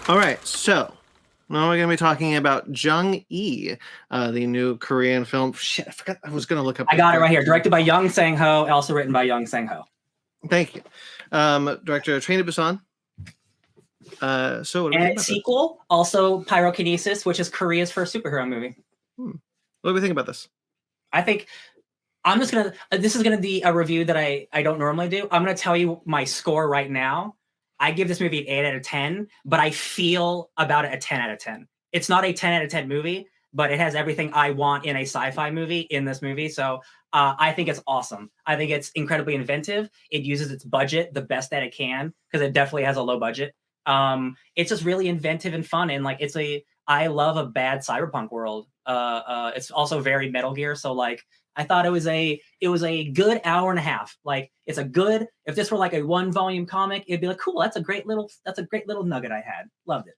All right, so now we're going to be talking about Jung-E, the new Korean film. Shit, I forgot I was going to look up. I got it right here. Directed by Yeon Sang-ho, also written by Yeon Sang-ho. Thank you. Director Train to Busan. So what do we think about sequel, this? also Pyrokinesis, which is Korea's first superhero movie. What do we think about this? I think I'm just going to, this is going to be a review that I don't normally do. I'm going to tell you my score right now. I give this movie an 8 out of 10, but I feel about it a 10 out of 10. It's not a 10 out of 10 movie, but it has everything I want in a sci-fi movie in this movie. So I think it's awesome. I think it's incredibly inventive. It uses its budget the best that it can, because it definitely has a low budget. It's just really inventive and fun. And like, I love a bad cyberpunk world. It's also very Metal Gear. So like, I thought it was a good hour and a half. Like, it's a good, if this were like a 1-volume comic, it'd be like, cool, that's a great little nugget I had. Loved it.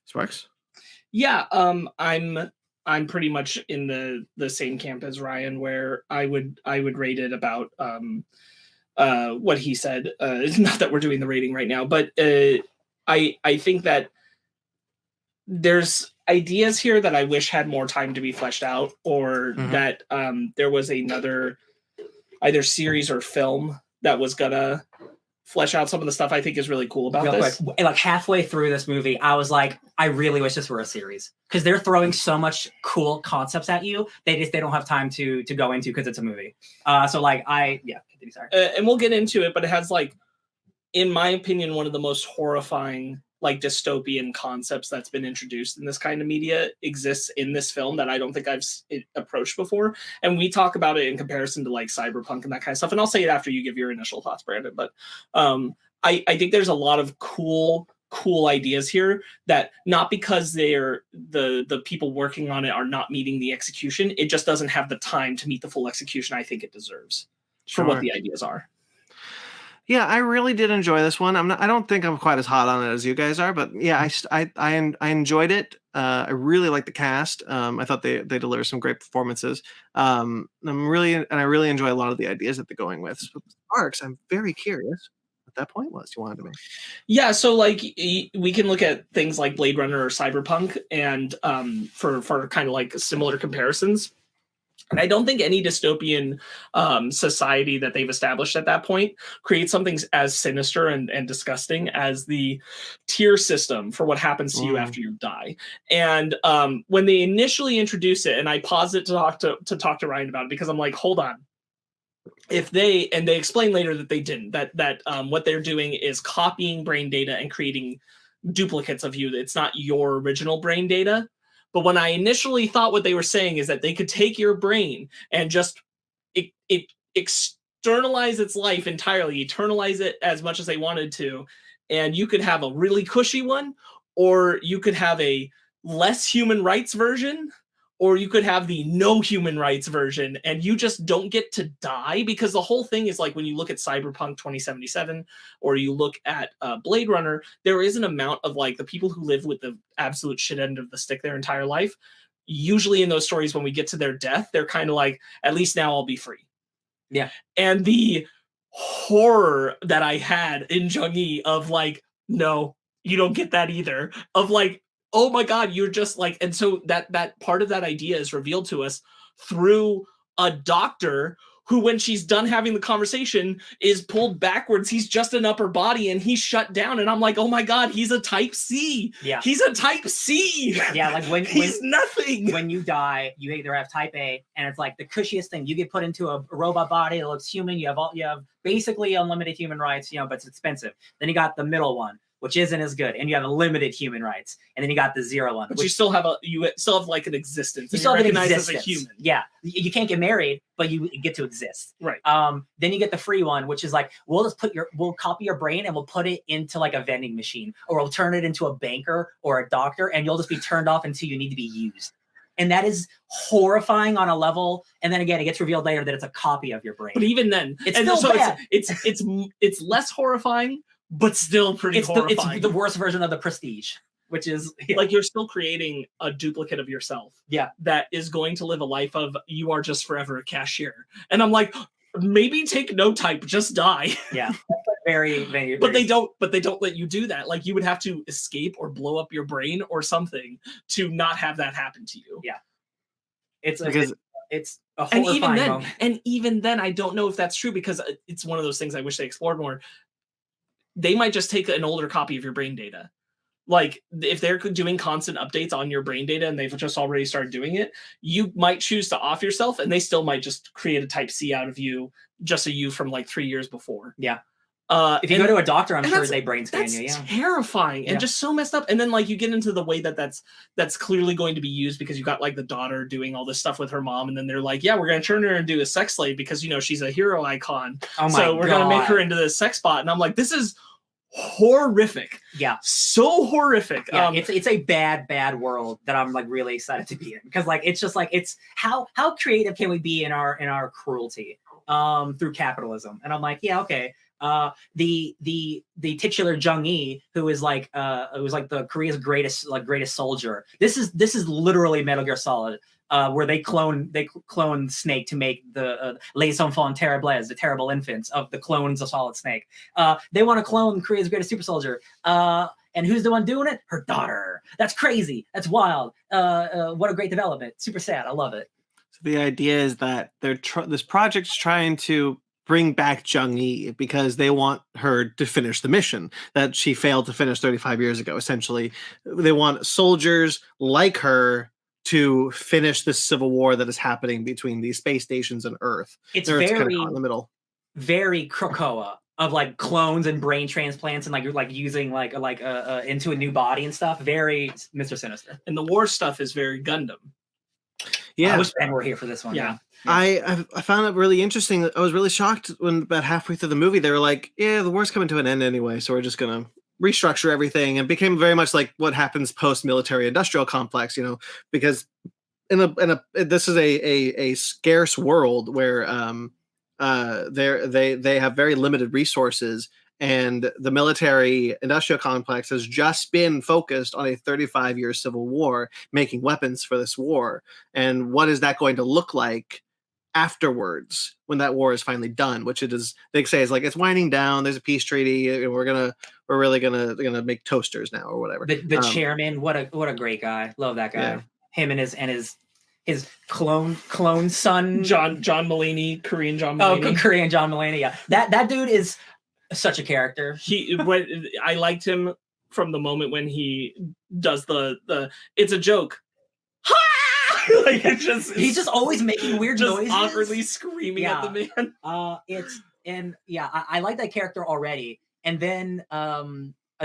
Sparkz? Yeah, I'm pretty much in the same camp as Ryan, where I would rate it about what he said. Not that we're doing the rating right now, but I think that there's ideas here that I wish had more time to be fleshed out, or that there was another either series or film that was gonna flesh out some of the stuff I think is really cool about this. Quick, like halfway through this movie, I was like, I really wish this were a series, because they're throwing so much cool concepts at you. They don't have time to go into, because it's a movie. So like continue, sorry. And we'll get into it, but it has, like, in my opinion, one of the most horrifying, like, dystopian concepts that's been introduced in this kind of media exists in this film that I don't think I've approached before. And we talk about it in comparison to like cyberpunk and that kind of stuff. And I'll say it after you give your initial thoughts, Brandon. But I think there's a lot of cool ideas here that, not because they're the people working on it are not meeting the execution, it just doesn't have the time to meet the full execuction I think it deserves for what the ideas are. Yeah, I really did enjoy this one. I don't think I'm quite as hot on it as you guys are, but yeah, I enjoyed it. I really like the cast. I thought they delivered some great performances. I really enjoy a lot of the ideas that they're going with. So, Sparkz, I'm very curious what that point was you wanted to make. Yeah, so like we can look at things like Blade Runner or Cyberpunk, and for kind of like similar comparisons. And I don't think any dystopian society that they've established at that point creates something as sinister and disgusting as the tier system for what happens to you after you die. And when they initially introduce it, and I paused it to talk to Ryan about it, because I'm like, hold on. If they explain later that they didn't, that what they're doing is copying brain data and creating duplicates of you. It's not your original brain data. But when I initially thought what they were saying is that they could take your brain and just it externalize its life entirely, eternalize it as much as they wanted to, and you could have a really cushy one, or you could have a less human rights version, or you could have the no human rights version, and you just don't get to die. Because the whole thing is, like, when you look at Cyberpunk 2077 or you look at Blade Runner, there is an amount of, like, the people who live with the absolute shit end of the stick their entire life. Usually in those stories, when we get to their death, they're kind of like, at least now I'll be free. Yeah. And the horror that I had in Jung-E of, like, no, you don't get that either. Of, like, oh my God, you're just like, and so that part of that idea is revealed to us through a doctor who, when she's done having the conversation, is pulled backwards. He's just an upper body and he's shut down. And I'm like, oh my God, he's a type C. Yeah. He's a type C. Yeah, like he's nothing. When you die, you either have type A, and it's like the cushiest thing. You get put into a robot body that looks human. You have basically unlimited human rights, but it's expensive. Then you got the middle one, which isn't as good, and you have limited human rights, and then you got the zero one. But you still have like an existence. You still have an existence as a human. Yeah, you can't get married, but you get to exist. Right. Then you get the free one, which is like, we'll copy your brain and we'll put it into like a vending machine, or we'll turn it into a banker or a doctor, and you'll just be turned off until you need to be used. And that is horrifying on a level. And then again, it gets revealed later that it's a copy of your brain. But even then, it's still bad. It's less horrifying, but still pretty horrifying. It's the worst version of the Prestige, which is like, you're still creating a duplicate of yourself. Yeah. That is going to live a life of, you are just forever a cashier. And I'm like, maybe take no type, just die. Yeah, very, very. But they don't let you do that. Like, you would have to escape or blow up your brain or something to not have that happen to you. Yeah. It's Because a horrifying moment. And even then, I don't know if that's true, because it's one of those things I wish they explored more. They might just take an older copy of your brain data. Like, if they're doing constant updates on your brain data and they've just already started doing it, you might choose to off yourself, and they still might just create a type C out of you, just a you from like 3 years before. Yeah. If you go to a doctor, I'm sure they brain scan you. Yeah. That's terrifying and just so messed up. And then, like, you get into the way that's clearly going to be used, because you got like the daughter doing all this stuff with her mom, and then they're like, yeah, we're going to turn her into a sex slave because, you know, she's a hero icon. Oh my so we're going to make her into this sex bot. And I'm like, this is horrific. Yeah, so horrific. Yeah, it's a bad world that I'm like really excited to be in, because like it's just like, it's how creative can we be in our cruelty through capitalism? And I'm like, yeah, okay. The titular Jung-yi, who is like it was like the Korea's greatest soldier. This is literally Metal Gear Solid, where they clone Snake to make the Les Enfants Terribles, the terrible infants of the clones of Solid Snake. They want to clone Korea's greatest super soldier. And who's the one doing it? Her daughter. That's crazy. That's wild. What a great development. Super sad. I love it. So the idea is that this project's trying to bring back Jung-yi because they want her to finish the mission that she failed to finish 35 years ago. Essentially, they want soldiers like her to finish this civil war that is happening between these space stations and Earth. It's kind very of caught in the middle. Very Krakoa of like clones and brain transplants and like using like into a new body and stuff. Very Mr. Sinister. And the war stuff is very Gundam. Yeah, I wish Ben were here for this one. Yeah. I found it really interesting. I was really shocked when about halfway through the movie they were like, "Yeah, the war's coming to an end anyway, so we're just gonna restructure everything." And it became very much like what happens post-military industrial complex, you know, because this is a scarce world where they have very limited resources, and the military industrial complex has just been focused on a 35-year civil war, making weapons for this war. And what is that going to look like afterwards when that war is finally done? Which it is, they say, is like, it's winding down. There's a peace treaty, and we're really gonna make toasters now or whatever. The chairman, what a great guy. Love that guy. Yeah. Him and his clone son, John Mulaney, Korean John Mulaney. Oh, Korean John Mulaney. Yeah, that dude is such a character. I liked him from the moment when he does the it's a joke. Like, he's just always making weird noises, awkwardly screaming at the man. I like that character already. And then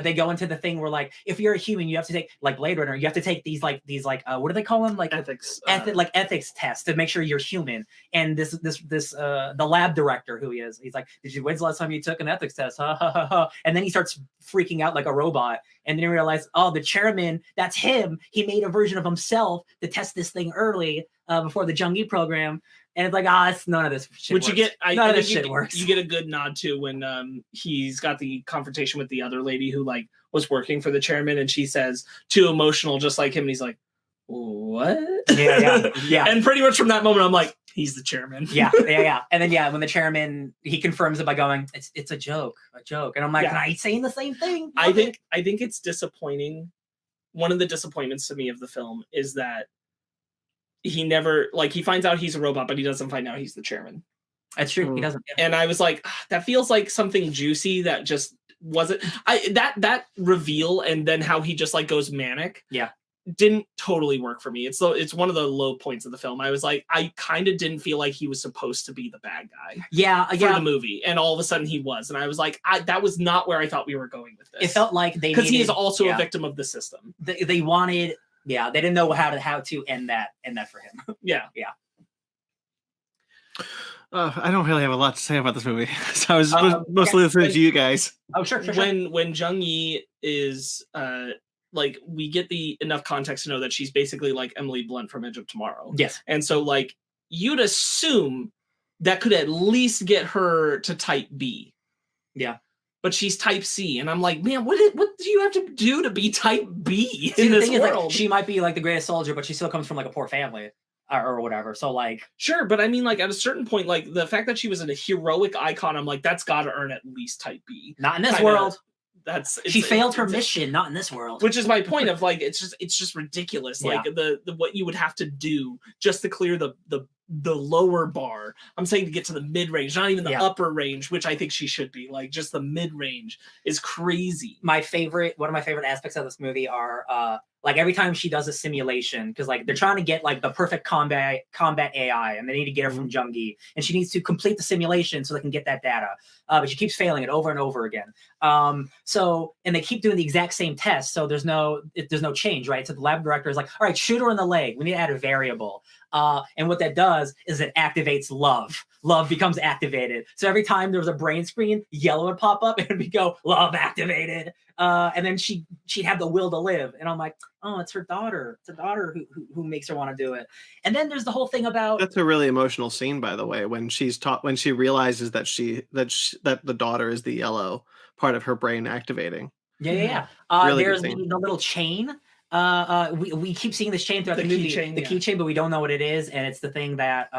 they go into the thing where, like, if you're a human, you have to take, like Blade Runner, you have to take these what do they call them? Like ethics, ethics tests to make sure you're human. And this the lab director, who he is, he's like, when's the last time you took an ethics test? Ha, ha, ha, ha. And then he starts freaking out like a robot. And then you realize, oh, the chairman, that's him. He made a version of himself to test this thing early before the Jung-yi program. And it's like, it's none of this shit works. None of this shit works. You get a good nod too when he's got the confrontation with the other lady who like was working for the chairman, and she says, too emotional, just like him. And he's like, what? Yeah. And pretty much from that moment, I'm like, he's the chairman. Yeah. And then when the chairman, he confirms it by going, it's a joke. And I'm like, am I saying the same thing? I think it's disappointing. One of the disappointments to me of the film is that he never, like, he finds out he's a robot, but he doesn't find out he's the chairman. That's true. He doesn't. Yeah. And I was like, that feels like something juicy that just wasn't. That reveal, and then how he just like goes manic. Yeah. Didn't totally work for me. It's one of the low points of the film. I was like, I kind of didn't feel like he was supposed to be the bad guy. For the movie, and all of a sudden he was, and I was like, that was not where I thought we were going with this. It felt like because he is also a victim of the system. They wanted. Yeah, they didn't know how to end that for him. Yeah. I don't really have a lot to say about this movie, so I was mostly listening to you guys. Oh, sure. When Jung-yi is like, we get the enough context to know that she's basically like Emily Blunt from Edge of Tomorrow. Yes, and so like you'd assume that could at least get her to type B. Yeah. But she's type C, and I'm like, man, what do you have to do to be type B in the this thing world? Is, like, she might be like the greatest soldier, but she still comes from like a poor family. or whatever. So like, Sure, but I mean, like at a certain point, like the fact that she was a heroic icon, I'm like, that's got to earn at least type B. not in this Kinda- world. She failed her mission, not in this world. Which is my point of like, it's just ridiculous. Yeah. Like the what you would have to do just to clear the lower bar. I'm saying to get to the mid range, not even the upper range, which I think she should be. Like just the mid range is crazy. One of my favorite aspects of this movie are like every time she does a simulation, because like they're trying to get like the perfect combat AI, and they need to get her from Jung-gi, and she needs to complete the simulation so they can get that data. But she keeps failing it over and over again. So and they keep doing the exact same test, so there's no change, right? So the lab director is like, all right, shoot her in the leg. We need to add a variable. And what that does is it activates love. Love becomes activated. So every time there was a brain screen, yellow would pop up and it'd go, love activated. And then she'd have the will to live. And I'm like, oh, it's her daughter. It's her daughter who makes her want to do it. And then there's the whole thing about... That's a really emotional scene, by the way, when she realizes that that the daughter is the yellow part of her brain activating. Yeah. Really there's the little chain. We keep seeing this chain throughout the movie, keychain, but we don't know what it is, and it's the thing that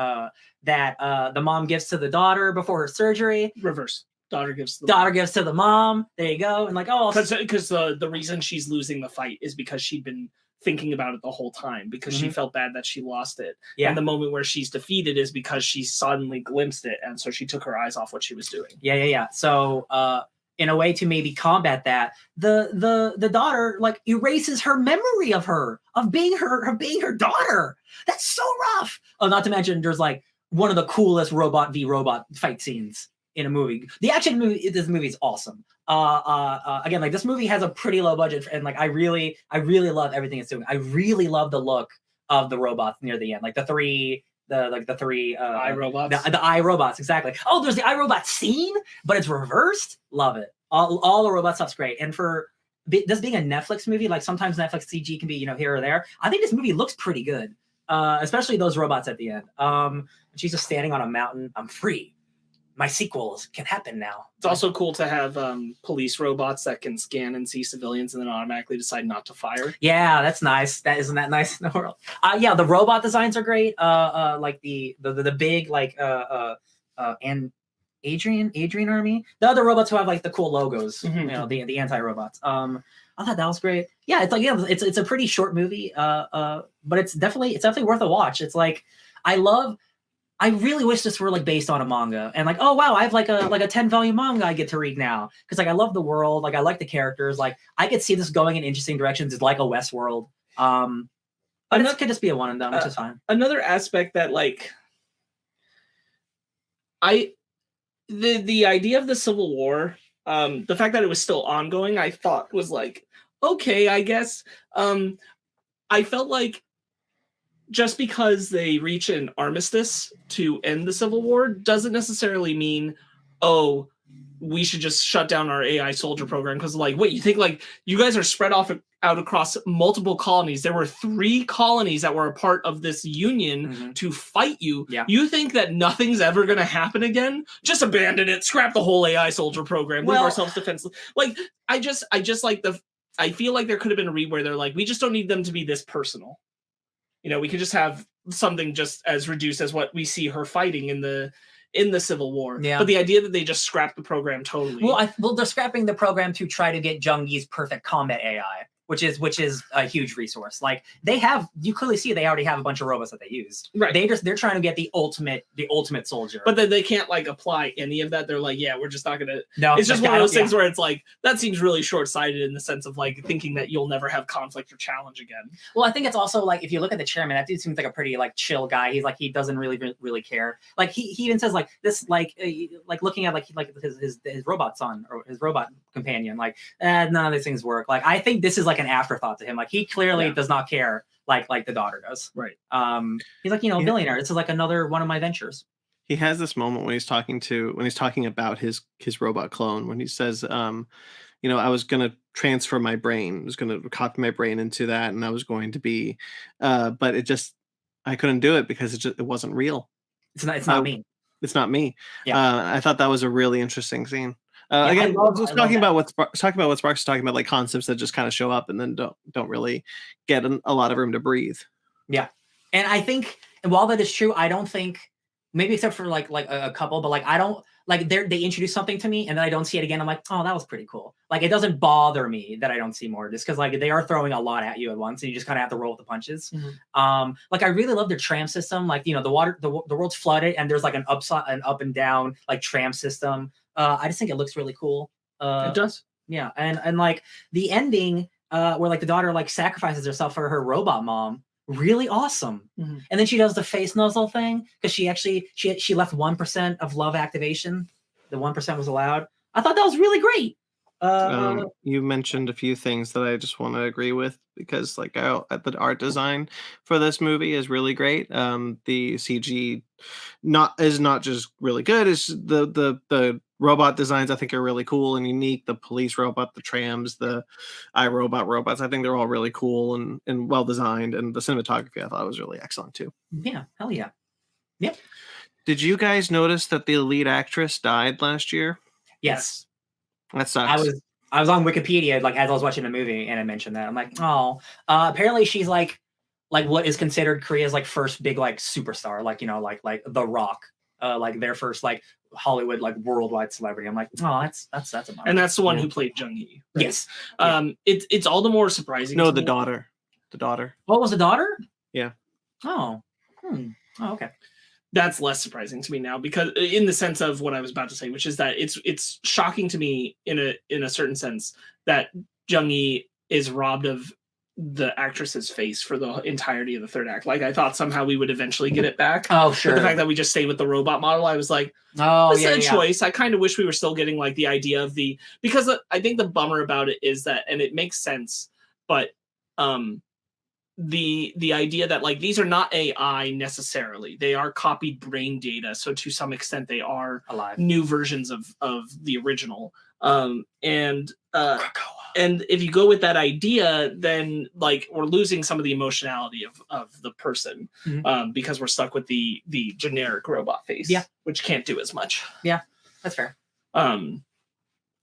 the mom gives to the daughter before her surgery. Reverse. Daughter gives to the mom. There you go. And like, oh, because the reason she's losing the fight is because she'd been thinking about it the whole time, because she felt bad that she lost it. Yeah. And the moment where she's defeated is because she suddenly glimpsed it, and so she took her eyes off what she was doing. Yeah. So in a way to maybe combat that, the daughter like erases her memory of being her daughter. That's so rough. Oh, not to mention there's like one of the coolest robot v robot fight scenes in a movie. The action movie, this movie is awesome. Again, like this movie has a pretty low budget, and like I really love everything it's doing. I really love the look of the robots near the end, like the three iRobots. The iRobots, exactly. Oh, there's the iRobot scene, but it's reversed. Love it. All the robot stuff's great. And for this being a Netflix movie, like sometimes Netflix CG can be, here or there. I think this movie looks pretty good, especially those robots at the end. She's just standing on a mountain. I'm free. My sequels can happen now. It's also cool to have police robots that can scan and see civilians and then automatically decide not to fire. Yeah, that's nice. Isn't that nice in the world? Yeah, the robot designs are great. Like the big like and Adrian Army. The other robots who have like the cool logos. The anti-robots. I thought that was great. Yeah, it's like it's a pretty short movie. But it's definitely worth a watch. It's like I really wish this were like based on a manga, and like, oh wow, I have like a 10-volume manga I get to read now, because like I love the world, like I like the characters, like I could see this going in interesting directions. It's like a Westworld, but it could just be a one and done, which is fine. Another aspect that like the idea of the Civil War, the fact that it was still ongoing, I thought was like, okay, I guess. I felt like just because they reach an armistice to end the Civil War doesn't necessarily mean, oh, we should just shut down our AI soldier program. Because like, wait, you think like you guys are spread out across multiple colonies? There were 3 colonies that were a part of this union to fight you. Yeah. You think that nothing's ever going to happen again? Just abandon it. Scrap the whole AI soldier program. Leave ourselves defenseless. Like, I just like I feel like there could have been a read where they're like, we just don't need them to be this personal. We could just have something just as reduced as what we see her fighting in the Civil War. Yeah. But the idea that they just scrapped the program totally. Well, they're scrapping the program to try to get Jung-gi's perfect combat AI, which is a huge resource. Like you clearly see they already have a bunch of robots that they use. Right. They're trying to get the ultimate soldier. But then they can't like apply any of that. They're like, yeah, we're just not gonna. No, it's just one of those things where it's like that seems really short-sighted in the sense of like thinking that you'll never have conflict or challenge again. Well, I think it's also like if you look at the chairman, that dude seems like a pretty like chill guy. He's like he doesn't really care. Like he even says like this like looking at like his robot son or his robot companion, like none of these things work. Like I think this is like an afterthought to him. Like he clearly does not care like the daughter does. Right. He's like, billionaire. This is like another one of my ventures. He has this moment when he's talking about his robot clone, when he says, I was going to transfer my brain, I was going to copy my brain into that, and I was going to be, but I couldn't do it because it wasn't real. It's not me. It's not me. Yeah. I thought that was a really interesting scene. Again, talking about what Sparkz is talking about, like concepts that just kind of show up and then don't really get a lot of room to breathe. Yeah, and I think And while that is true, I don't think, maybe except for like a couple, but like I don't like they introduce something to me and then I don't see it again. I'm like, oh, that was pretty cool. Like it doesn't bother me that I don't see more, just because like they are throwing a lot at you at once, and you just kind of have to roll with the punches. Like I really love their tram system. Like the water, the world's flooded, and there's like an up and down like tram system. I just think it looks really cool. It does. Yeah, and like the ending, where like the daughter like sacrifices herself for her robot mom. Really awesome. And then she does the face nuzzle thing because she left 1% of love activation. The 1% was allowed. I thought that was really great. You mentioned a few things that I just want to agree with, because like the art design for this movie is really great. The CG is not just really good. It's the robot designs I think are really cool and unique. The police robot, the trams, the iRobot robots, I think they're all really cool and well designed. And the cinematography I thought was really excellent too. Yeah, hell yeah. Yep. Did you guys notice that the lead actress died last year? Yes. That sucks. I was on Wikipedia like as I was watching the movie, and it mentioned that. I'm like, oh, apparently she's like what is considered Korea's like first big like superstar, like like The Rock, like their first like Hollywood like worldwide celebrity. I'm like, oh, that's a bummer. And that's the one who played Jung-hee. Right? Yes. It's all the more surprising. No, to the me. daughter. The daughter. What was the daughter? Yeah. Oh. Oh, okay. That's less surprising to me now, because in the sense of what I was about to say, which is that it's shocking to me in a certain sense that Jung-hee is robbed of the actress's face for the entirety of the third act. Like I thought somehow we would eventually get it back. Oh, sure. But the fact that we just stay with the robot model, I was like, oh, that's yeah, a choice. I kind of wish we were still getting like the idea of because I think the bummer about it is that, and it makes sense, but the idea that like these are not AI necessarily, they are copied brain data, so to some extent they are alive new versions of the original, and if you go with that idea, then like we're losing some of the emotionality of the person, because we're stuck with the generic robot face, which can't do as much. Yeah, that's fair. But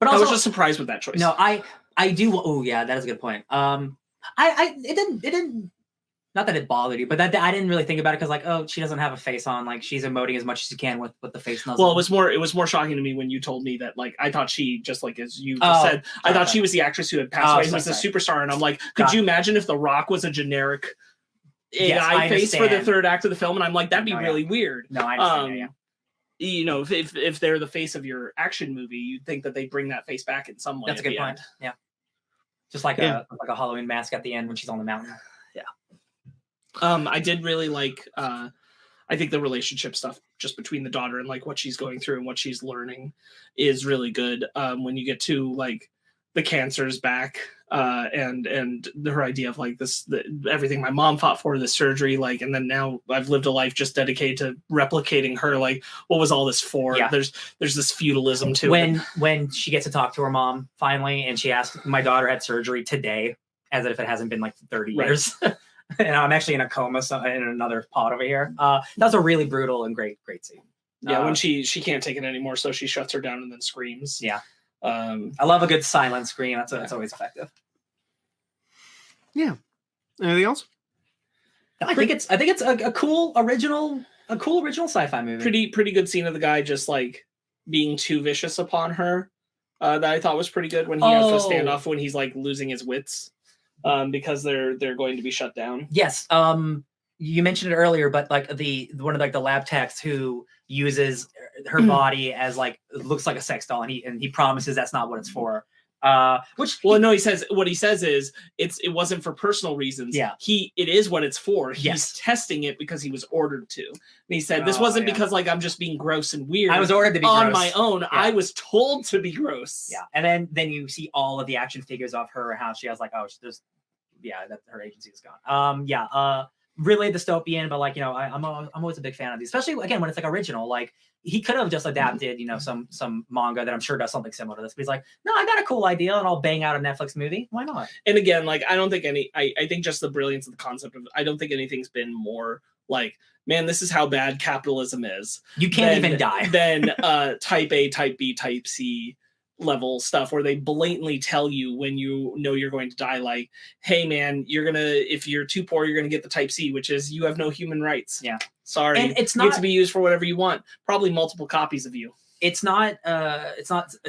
also, I was just surprised with that choice. No, I do. Oh yeah, that is a good point. It didn't. Not that it bothered you, but that I didn't really think about it because like, oh, she doesn't have a face on. Like she's emoting as much as she can with the face nuzzle. Well, it was more shocking to me when you told me that. Like I thought she, just like as you just said, I thought she was the actress who had passed away, who was the superstar, and I'm like, could you imagine if The Rock was a generic AI face for the third act of the film? And I'm like, that'd be really weird. No, I understand. You know, if they're the face of your action movie, you'd think that they bring that face back in some way. That's a good point. Yeah, just like a Halloween mask at the end when she's on the mountain. Yeah. I did really like. I think the relationship stuff just between the daughter and like what she's going through and what she's learning is really good. When you get to like the cancer's back, and her idea of like everything my mom fought for, the surgery, like, and then now I've lived a life just dedicated to replicating her. Like, what was all this for? Yeah. There's this feudalism to it. When she gets to talk to her mom finally, and she asks, my daughter had surgery today, as if it hasn't been like 30 years. And I'm actually in a coma, so in another pod over here. That's a really brutal and great scene. Yeah, when she can't take it anymore, so she shuts her down and then screams. Yeah. I love a good silent scream. That's always effective. Yeah. Anything else? I think it's a cool original sci-fi movie. Pretty good scene of the guy just like being too vicious upon her. That I thought was pretty good when he has to stand off when he's like losing his wits. Because they're going to be shut down. Yes. You mentioned it earlier, but like one of like the lab techs who uses her body as like, it looks like a sex doll, and he promises that's not what it's for. He says what he says is it wasn't for personal reasons. Yeah. It is what it's for. Yes. He's testing it because he was ordered to. And he said this wasn't because like I'm just being gross and weird. I was ordered to be on gross. my own. Yeah. I was told to be gross. Yeah. And then you see all of the action figures of her, how she has like, oh, that her agency is gone. Really dystopian, but like, I'm always a big fan of these, especially again when it's like original. Like he could have just adapted, some manga that I'm sure does something similar to this. But he's like, no, I got a cool idea, and I'll bang out a Netflix movie. Why not? And again, like I don't think I think just the brilliance of the concept of I don't think anything's been more like, man, this is how bad capitalism is. You can't even die. Then type A, type B, type C level stuff where they blatantly tell you when you know you're going to die, like, hey man, if you're too poor, you're gonna get the type C, which is you have no human rights. Yeah. Sorry. And it's you get not to be used for whatever you want. Probably multiple copies of you. It's not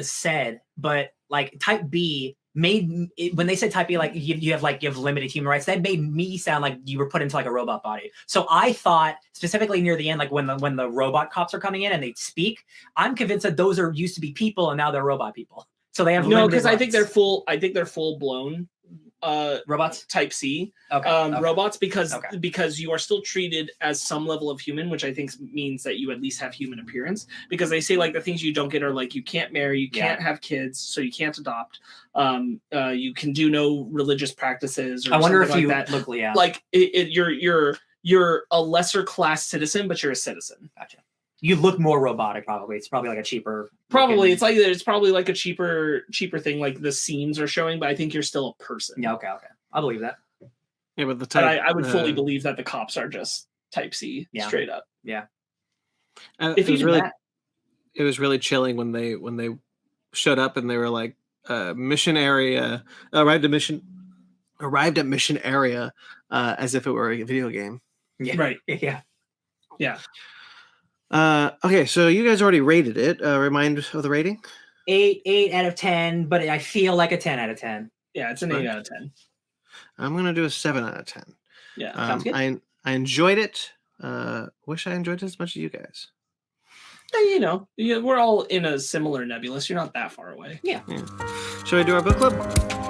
said, but like type B when they said type B, like you have limited human rights, that made me sound like you were put into like a robot body. So I thought specifically near the end, like when the robot cops are coming in and they speak, I'm convinced that those are used to be people and now they're robot people. So they have no, because rights. I think they're full blown robots type C okay. robots because you are still treated as some level of human, which I think means that you at least have human appearance, because they say like the things you don't get are like you can't marry, you can't have kids, so you can't adopt, you can do no religious practices or I wonder if like you that. look like you're a lesser class citizen, but you're a citizen. Gotcha. You look more robotic, probably. It's probably like a cheaper. Probably it's probably like a cheaper thing. Like the scenes are showing, but I think you're still a person. Yeah. Okay. I believe that. Yeah, but the type. I would fully believe that the cops are just type C, straight up. Yeah. If it was really chilling when they showed up and they were like, mission area, arrived at mission area, as if it were a video game. Yeah. Right. Yeah. Yeah. Okay, so you guys already rated it. Remind of the rating. 8 out of 10, but I feel like a 10 out of 10. Yeah, it's an 8 out of 10. I'm gonna do a 7 out of 10. Yeah, sounds good. I enjoyed it. Wish I enjoyed it as much as you guys. We're all in a similar nebulous. You're not that far away. Yeah. Shall we do our book club?